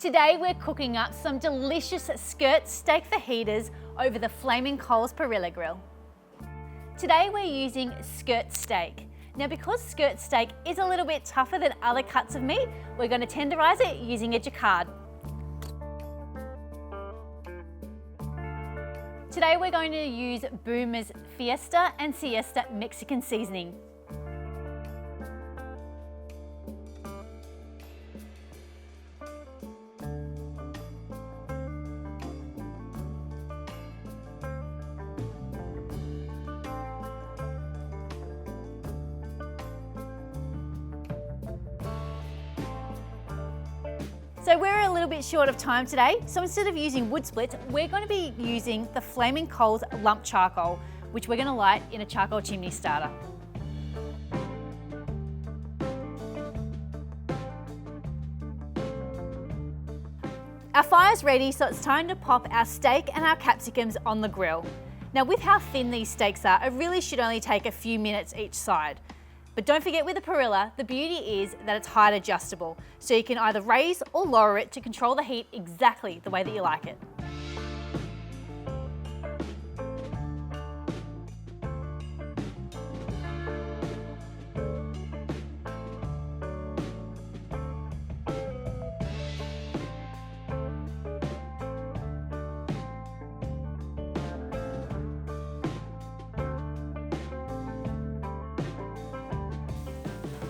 Today we're cooking up some delicious skirt steak fajitas over the Flaming Coals Parrilla Grill. Today we're using skirt steak. Now because skirt steak is a little bit tougher than other cuts of meat, we're going to tenderize it using a Jaccard. Today we're going to use Boomas Fiesta and Siesta Mexican seasoning. So we're a little bit short of time today, so instead of using wood splits, we're going to be using the Flaming Coals lump charcoal, which we're going to light in a charcoal chimney starter. Our fire's ready, so it's time to pop our steak and our capsicums on the grill. Now with how thin these steaks are, it really should only take a few minutes each side. But don't forget with the Parrilla, the beauty is that it's height adjustable, so you can either raise or lower it to control the heat exactly the way that you like it.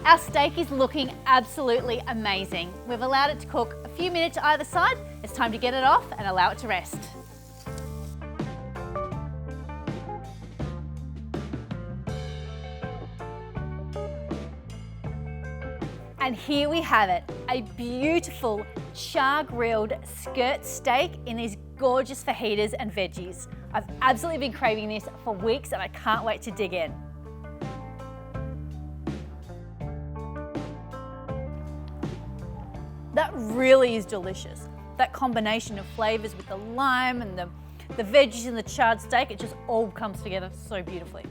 Our steak is looking absolutely amazing. We've allowed it to cook a few minutes either side. It's time to get it off and allow it to rest. And here we have it, a beautiful char-grilled skirt steak in these gorgeous fajitas and veggies. I've absolutely been craving this for weeks and I can't wait to dig in. That really is delicious. That combination of flavours with the lime and the veggies and the charred steak, it just all comes together so beautifully.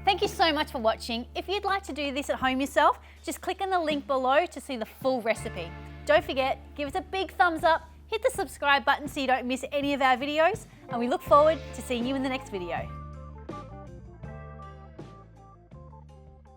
Thank you so much for watching. If you'd like to do this at home yourself, just click on the link below to see the full recipe. Don't forget, give us a big thumbs up, hit the subscribe button so you don't miss any of our videos, and we look forward to seeing you in the next video.